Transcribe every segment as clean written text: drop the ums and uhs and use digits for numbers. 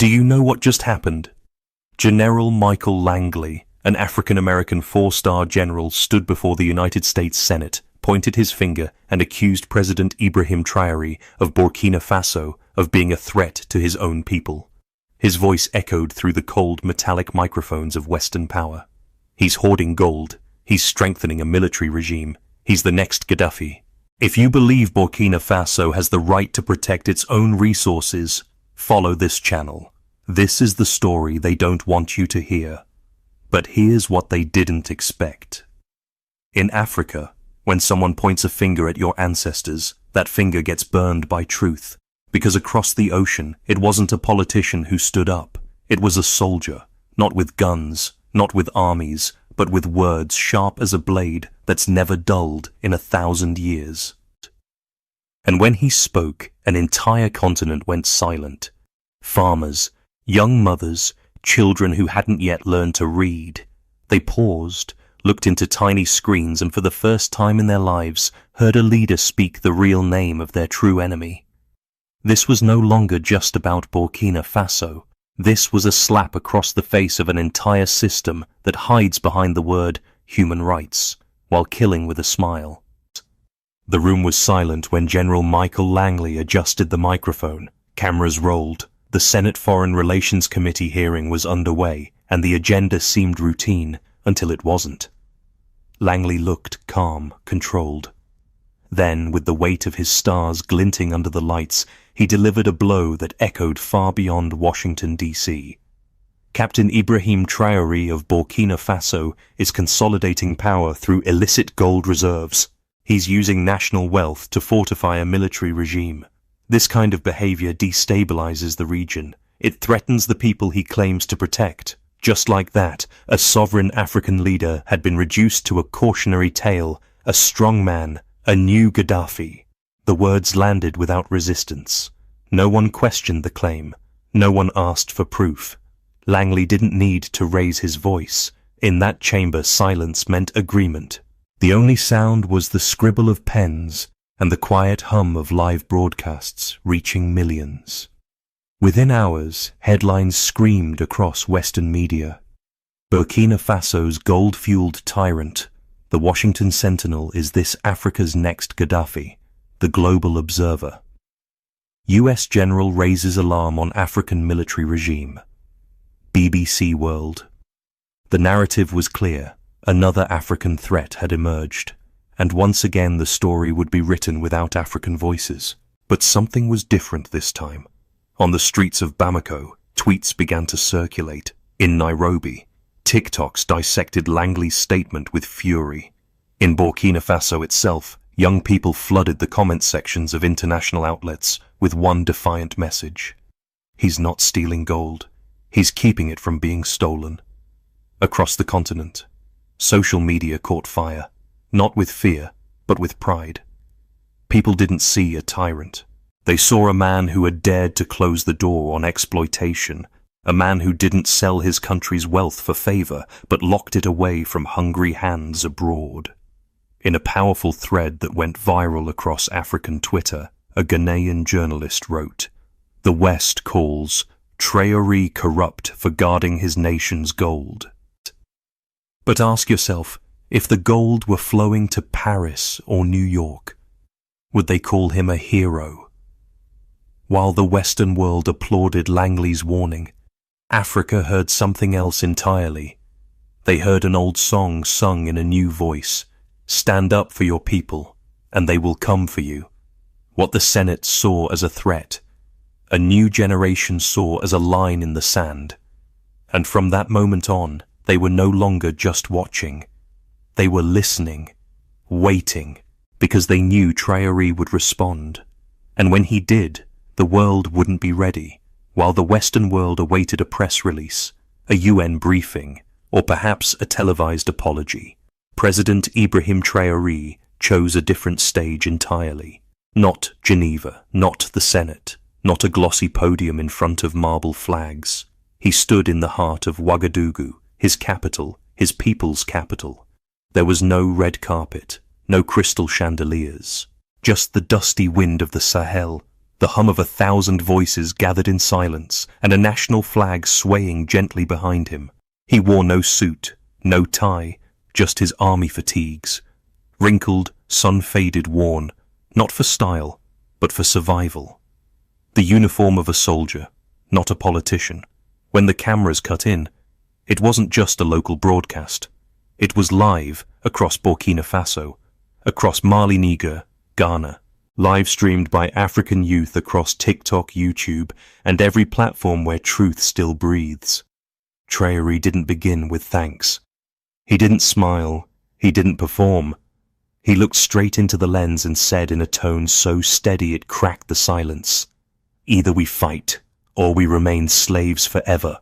Do you know what just happened? General Michael Langley, an African-American four-star general, stood before the United States Senate, pointed his finger, and accused President Ibrahim Traore of Burkina Faso of being a threat to his own people. His voice echoed through the cold metallic microphones of Western power. He's hoarding gold. He's strengthening a military regime. He's the next Gaddafi. If you believe Burkina Faso has the right to protect its own resources, follow this channel. This is the story they don't want you to hear. But here's what they didn't expect. In Africa, when someone points a finger at your ancestors, that finger gets burned by truth. Because across the ocean, it wasn't a politician who stood up. It was a soldier, not with guns, not with armies, but with words sharp as a blade that's never dulled in 1,000 years. And when he spoke, an entire continent went silent. Farmers, young mothers, children who hadn't yet learned to read. They paused, looked into tiny screens, and for the first time in their lives heard a leader speak the real name of their true enemy. This was no longer just about Burkina Faso. This was a slap across the face of an entire system that hides behind the word human rights, while killing with a smile. The room was silent when General Michael Langley adjusted the microphone. Cameras rolled. The Senate Foreign Relations Committee hearing was underway, and the agenda seemed routine until it wasn't. Langley looked calm, controlled. Then, with the weight of his stars glinting under the lights, he delivered a blow that echoed far beyond Washington, D.C. Captain Ibrahim Traore of Burkina Faso is consolidating power through illicit gold reserves. He's using national wealth to fortify a military regime. This kind of behavior destabilizes the region. It threatens the people he claims to protect. Just like that, a sovereign African leader had been reduced to a cautionary tale, a strong man, a new Gaddafi. The words landed without resistance. No one questioned the claim. No one asked for proof. Langley didn't need to raise his voice. In that chamber, silence meant agreement. The only sound was the scribble of pens and the quiet hum of live broadcasts reaching millions. Within hours, headlines screamed across Western media. Burkina Faso's gold-fueled tyrant, the Washington Sentinel, is this Africa's next Gaddafi, the global observer. U.S. General raises alarm on African military regime. BBC World. The narrative was clear. Another African threat had emerged, and once again the story would be written without African voices. But something was different this time. On the streets of Bamako, tweets began to circulate. In Nairobi, TikToks dissected Langley's statement with fury. In Burkina Faso itself, young people flooded the comment sections of international outlets with one defiant message. He's not stealing gold. He's keeping it from being stolen. Across the continent, social media caught fire, not with fear, but with pride. People didn't see a tyrant. They saw a man who had dared to close the door on exploitation, a man who didn't sell his country's wealth for favor, but locked it away from hungry hands abroad. In a powerful thread that went viral across African Twitter, a Ghanaian journalist wrote, "The West calls Traore corrupt for guarding his nation's gold." But ask yourself, if the gold were flowing to Paris or New York, would they call him a hero? While the Western world applauded Langley's warning, Africa heard something else entirely. They heard an old song sung in a new voice. Stand up for your people, and they will come for you. What the Senate saw as a threat, a new generation saw as a line in the sand. And from that moment on, they were no longer just watching. They were listening, waiting, because they knew Traore would respond. And when he did, the world wouldn't be ready, while the Western world awaited a press release, a UN briefing, or perhaps a televised apology. President Ibrahim Traore chose a different stage entirely. Not Geneva, not the Senate, not a glossy podium in front of marble flags. He stood in the heart of Ouagadougou, his capital, his people's capital. There was no red carpet, no crystal chandeliers, just the dusty wind of the Sahel, the hum of 1,000 voices gathered in silence, and a national flag swaying gently behind him. He wore no suit, no tie, just his army fatigues, wrinkled, sun-faded, worn, not for style, but for survival. The uniform of a soldier, not a politician. When the cameras cut in, it wasn't just a local broadcast. It was live across Burkina Faso, across Mali, Niger, Ghana, live streamed by African youth across TikTok, YouTube, and every platform where truth still breathes. Traore didn't begin with thanks. He didn't smile. He didn't perform. He looked straight into the lens and said in a tone so steady it cracked the silence, "Either we fight, or we remain slaves forever."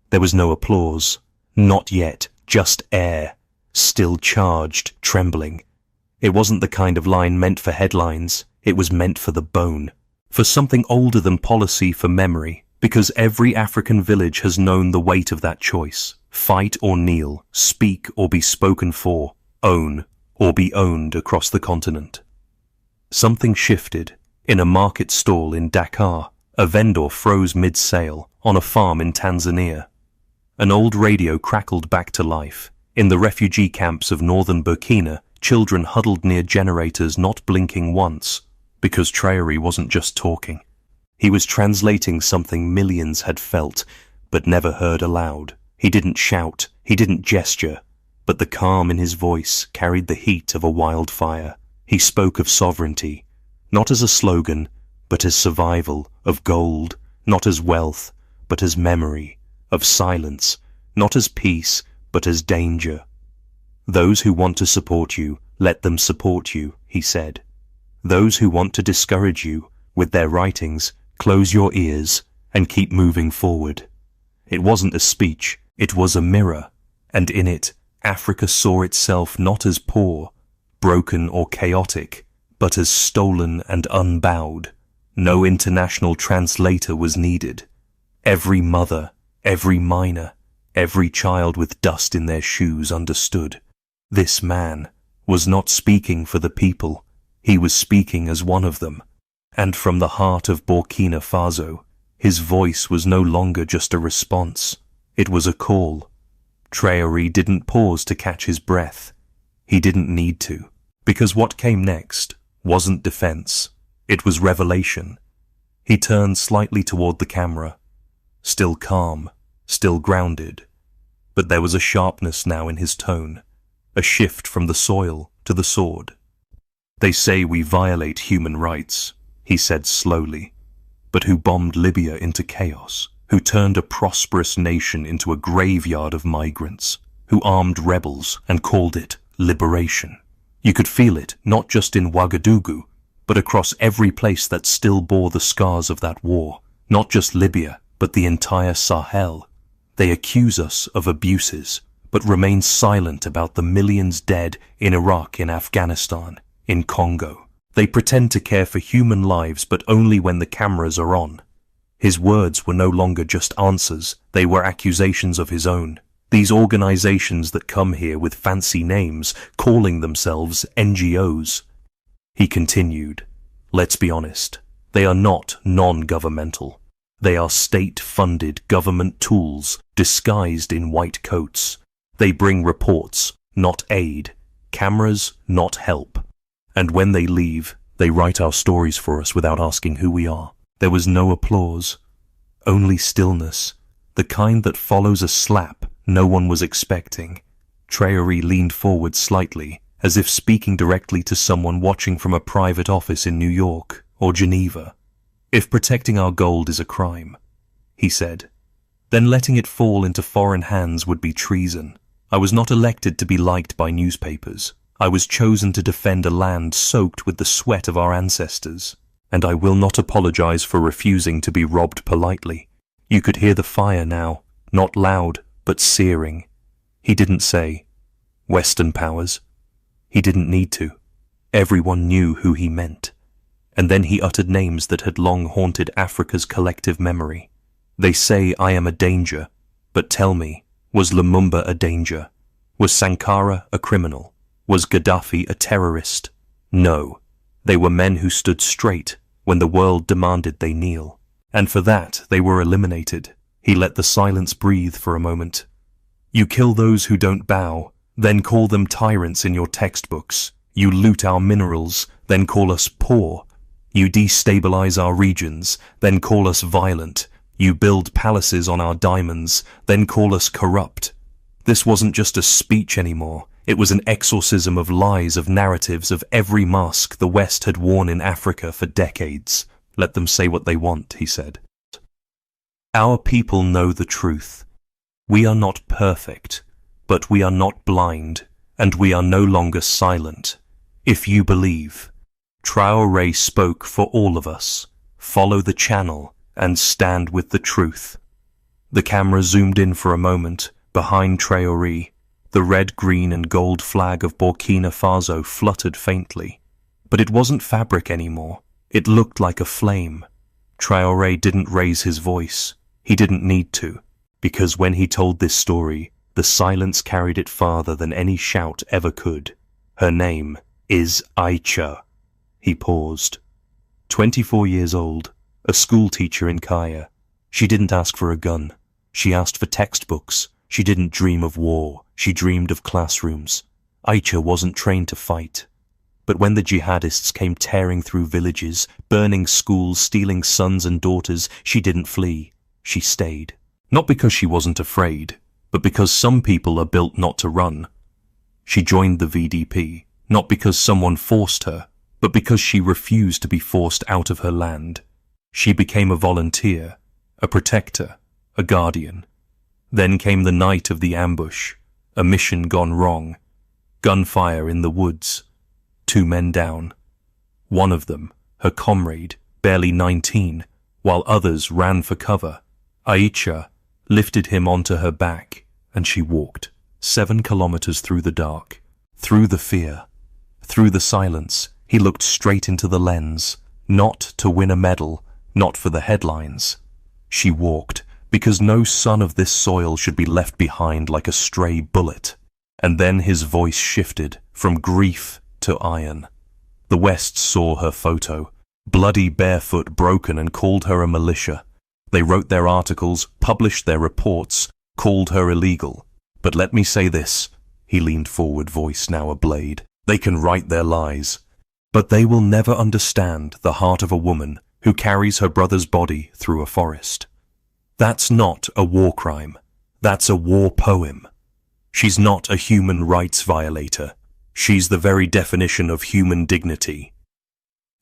There was no applause. Not yet, just air, still charged, trembling. It wasn't the kind of line meant for headlines. It was meant for the bone, for something older than policy, for memory, because every African village has known the weight of that choice. Fight or kneel, speak or be spoken for, own or be owned across the continent. Something shifted. In a market stall in Dakar, a vendor froze mid-sale on a farm in Tanzania. An old radio crackled back to life. In the refugee camps of northern Burkina, children huddled near generators, not blinking once, because Traore wasn't just talking. He was translating something millions had felt, but never heard aloud. He didn't shout, he didn't gesture, but the calm in his voice carried the heat of a wildfire. He spoke of sovereignty, not as a slogan, but as survival, of gold, not as wealth, but as memory, of silence, not as peace, but as danger. Those who want to support you, let them support you, he said. Those who want to discourage you with their writings, close your ears and keep moving forward. It wasn't a speech, it was a mirror, and in it, Africa saw itself not as poor, broken or chaotic, but as stolen and unbowed. No international translator was needed. Every mother, every miner, every child with dust in their shoes understood. This man was not speaking for the people, he was speaking as one of them. And from the heart of Burkina Faso, his voice was no longer just a response, it was a call. Traore didn't pause to catch his breath. He didn't need to, because what came next wasn't defense, it was revelation. He turned slightly toward the camera, still calm, still grounded, but there was a sharpness now in his tone, a shift from the soil to the sword. They say we violate human rights, he said slowly, but who bombed Libya into chaos, who turned a prosperous nation into a graveyard of migrants, who armed rebels and called it liberation. You could feel it not just in Ouagadougou, but across every place that still bore the scars of that war, not just Libya, but the entire Sahel. They accuse us of abuses, but remain silent about the millions dead in Iraq, in Afghanistan, in Congo. They pretend to care for human lives, but only when the cameras are on. His words were no longer just answers, they were accusations of his own. These organizations that come here with fancy names, calling themselves NGOs. He continued, let's be honest, they are not non-governmental. They are state-funded government tools disguised in white coats. They bring reports, not aid, cameras, not help. And when they leave, they write our stories for us without asking who we are. There was no applause, only stillness, the kind that follows a slap no one was expecting. Traore leaned forward slightly, as if speaking directly to someone watching from a private office in New York or Geneva. If protecting our gold is a crime, he said, then letting it fall into foreign hands would be treason. I was not elected to be liked by newspapers. I was chosen to defend a land soaked with the sweat of our ancestors, and I will not apologize for refusing to be robbed politely. You could hear the fire now, not loud, but searing. He didn't say, Western powers. He didn't need to. Everyone knew who he meant. And then he uttered names that had long haunted Africa's collective memory. They say I am a danger, but tell me, was Lumumba a danger? Was Sankara a criminal? Was Gaddafi a terrorist? No. They were men who stood straight, when the world demanded they kneel. And for that, they were eliminated. He let the silence breathe for a moment. You kill those who don't bow, then call them tyrants in your textbooks. You loot our minerals, then call us poor. You destabilize our regions, then call us violent. You build palaces on our diamonds, then call us corrupt. This wasn't just a speech anymore. It was an exorcism of lies, of narratives, of every mask the West had worn in Africa for decades. Let them say what they want, he said. Our people know the truth. We are not perfect, but we are not blind, and we are no longer silent. If you believe, Traore spoke for all of us. Follow the channel and stand with the truth. The camera zoomed in for a moment. Behind Traore, the red, green and gold flag of Burkina Faso fluttered faintly. But it wasn't fabric anymore. It looked like a flame. Traore didn't raise his voice. He didn't need to, because when he told this story, the silence carried it farther than any shout ever could. Her name is Aisha. He paused. 24 years old, a school teacher in Kaya. She didn't ask for a gun. She asked for textbooks. She didn't dream of war. She dreamed of classrooms. Aisha wasn't trained to fight. But when the jihadists came tearing through villages, burning schools, stealing sons and daughters, she didn't flee. She stayed. Not because she wasn't afraid, but because some people are built not to run. She joined the VDP, not because someone forced her, but because she refused to be forced out of her land. She became a volunteer, a protector, a guardian. Then came the night of the ambush, a mission gone wrong. Gunfire in the woods. 2 men down. One of them, her comrade, barely 19, while others ran for cover. Aisha lifted him onto her back, and she walked 7 kilometers through the dark, through the fear, through the silence. He looked straight into the lens, not to win a medal, not for the headlines. She walked because no son of this soil should be left behind like a stray bullet. And then his voice shifted from grief to iron. The West saw her photo, bloody, barefoot, broken, and called her a militia. They wrote their articles, published their reports, called her illegal. But let me say this, he leaned forward, voice now a blade. They can write their lies, but they will never understand the heart of a woman who carries her brother's body through a forest. That's not a war crime. That's a war poem. She's not a human rights violator. She's the very definition of human dignity.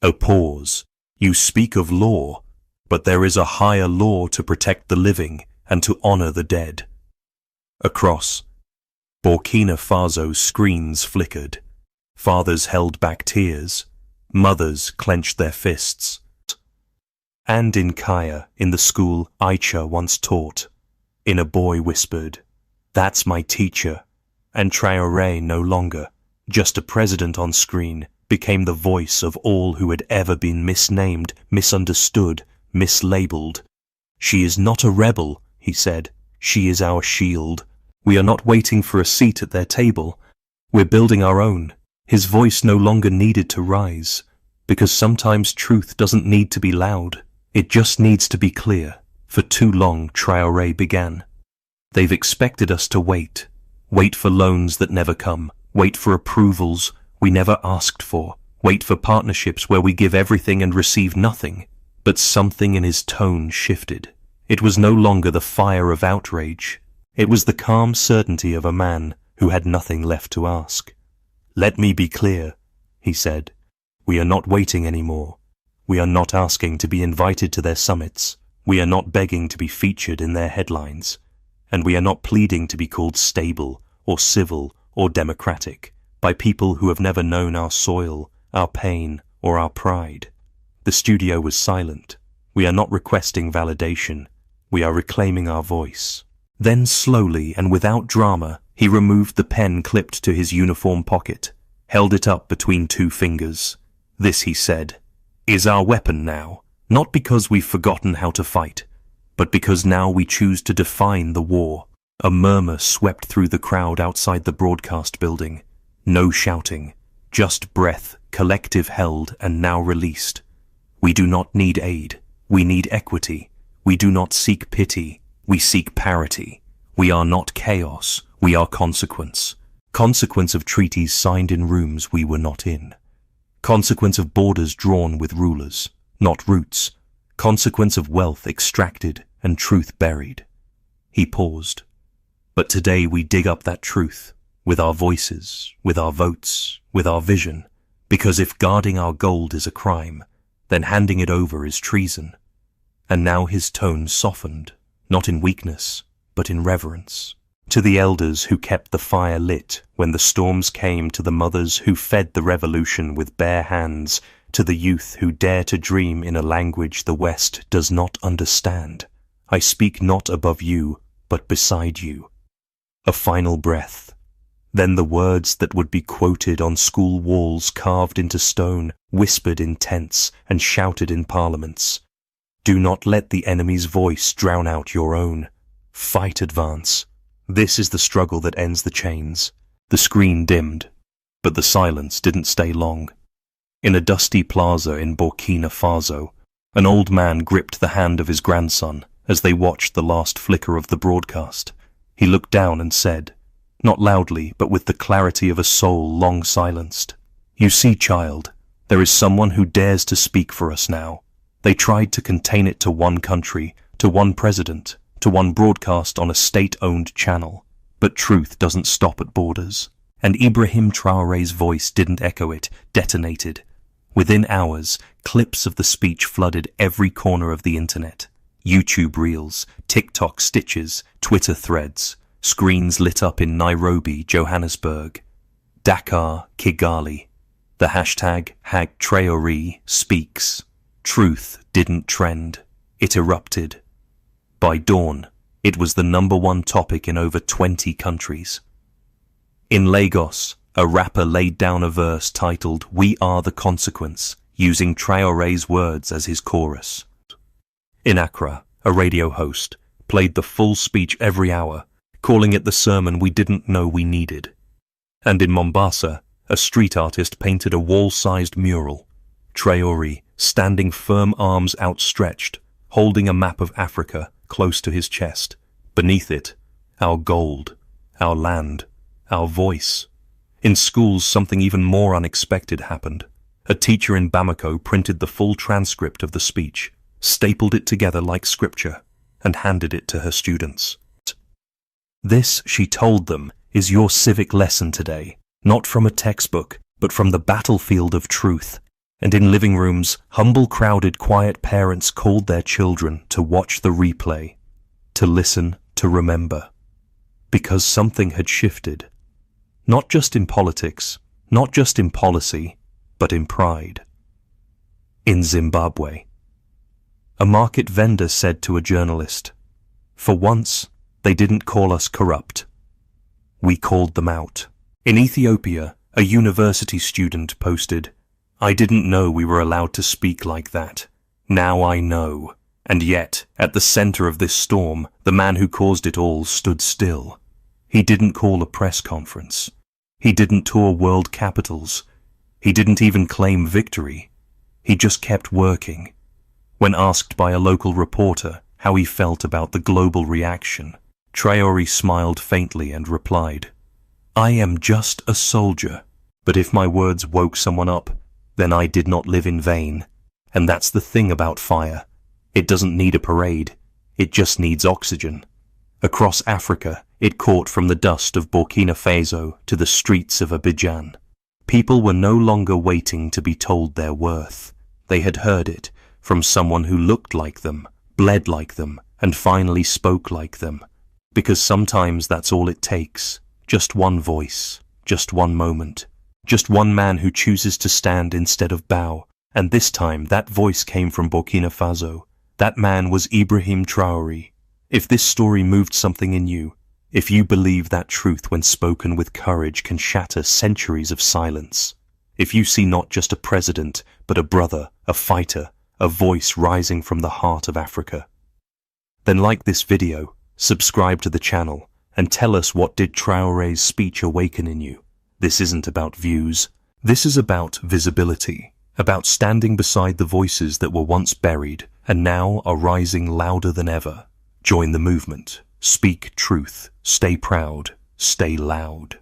A pause. You speak of law, but there is a higher law to protect the living and to honor the dead. Across Burkina Faso, screens flickered. Fathers held back tears. Mothers clenched their fists. And in Kaya, in the school Aisha once taught, in a boy whispered, "That's my teacher." And Traore no longer, just a president on screen, became the voice of all who had ever been misnamed, misunderstood, mislabeled. "She is not a rebel," he said. "She is our shield. We are not waiting for a seat at their table. We're building our own." His voice no longer needed to rise, because sometimes truth doesn't need to be loud. It just needs to be clear. For too long, Traore began. They've expected us to wait. Wait for loans that never come. Wait for approvals we never asked for. Wait for partnerships where we give everything and receive nothing. But something in his tone shifted. It was no longer the fire of outrage. It was the calm certainty of a man who had nothing left to ask. "Let me be clear," he said. "We are not waiting anymore. We are not asking to be invited to their summits. We are not begging to be featured in their headlines. And we are not pleading to be called stable or civil or democratic by people who have never known our soil, our pain, or our pride." The studio was silent. We are not requesting validation. We are reclaiming our voice. Then slowly and without drama, he removed the pen clipped to his uniform pocket, held it up between 2 fingers. "This," he said, "is our weapon now, not because we've forgotten how to fight, but because now we choose to define the war." A murmur swept through the crowd outside the broadcast building. No shouting, just breath, collective held and now released. We do not need aid. We need equity. We do not seek pity. We seek parity. We are not chaos. We are consequence. Consequence of treaties signed in rooms we were not in. Consequence of borders drawn with rulers, not roots. Consequence of wealth extracted and truth buried. He paused. But today we dig up that truth, with our voices, with our votes, with our vision, because if guarding our gold is a crime, then handing it over is treason. And now his tone softened, not in weakness, but in reverence. To the elders who kept the fire lit when the storms came, to the mothers who fed the revolution with bare hands, to the youth who dare to dream in a language the West does not understand. I speak not above you, but beside you. A final breath. Then the words that would be quoted on school walls carved into stone, whispered in tents and shouted in parliaments. Do not let the enemy's voice drown out your own. Fight, advance. This is the struggle that ends the chains. The screen dimmed, but the silence didn't stay long. In a dusty plaza in Burkina Faso, an old man gripped the hand of his grandson as they watched the last flicker of the broadcast. He looked down and said, not loudly but with the clarity of a soul long silenced, "You see, child, there is someone who dares to speak for us now. They tried to contain it to one country, to one president, to one broadcast on a state-owned channel. But truth doesn't stop at borders." And Ibrahim Traore's voice didn't echo it, detonated. Within hours, clips of the speech flooded every corner of the internet. YouTube reels, TikTok stitches, Twitter threads, screens lit up in Nairobi, Johannesburg, Dakar, Kigali. The hashtag #Traore speaks. Truth didn't trend. It erupted. By dawn, it was the #1 topic in over 20 countries. In Lagos, a rapper laid down a verse titled "We Are the Consequence," using Traore's words as his chorus. In Accra, a radio host played the full speech every hour, calling it the sermon we didn't know we needed. And in Mombasa, a street artist painted a wall-sized mural, Traore standing firm, arms outstretched, holding a map of Africa close to his chest. Beneath it, our gold, our land, our voice. In schools, something even more unexpected happened. A teacher in Bamako printed the full transcript of the speech, stapled it together like scripture, and handed it to her students. This, she told them, is your civic lesson today, not from a textbook, but from the battlefield of truth. And in living rooms, humble, crowded, quiet parents called their children to watch the replay, to listen, to remember. Because something had shifted. Not just in politics, not just in policy, but in pride. In Zimbabwe, a market vendor said to a journalist, "For once, they didn't call us corrupt. We called them out." In Ethiopia, a university student posted, "I didn't know we were allowed to speak like that. Now I know." And yet, at the center of this storm, the man who caused it all stood still. He didn't call a press conference. He didn't tour world capitals. He didn't even claim victory. He just kept working. When asked by a local reporter how he felt about the global reaction, Traore smiled faintly and replied, "I am just a soldier, but if my words woke someone up, then I did not live in vain." And that's the thing about fire. It doesn't need a parade. It just needs oxygen. Across Africa, it caught from the dust of Burkina Faso to the streets of Abidjan. People were no longer waiting to be told their worth. They had heard it from someone who looked like them, bled like them, and finally spoke like them. Because sometimes that's all it takes. Just one voice, just one moment, just one man who chooses to stand instead of bow. And this time that voice came from Burkina Faso. That man was Ibrahim Traore. If this story moved something in you, if you believe that truth when spoken with courage can shatter centuries of silence, if you see not just a president, but a brother, a fighter, a voice rising from the heart of Africa, then like this video, subscribe to the channel, and tell us, what did Traore's speech awaken in you? This isn't about views. This is about visibility. about standing beside the voices that were once buried and now are rising louder than ever. Join the movement. Speak truth. Stay proud. Stay loud.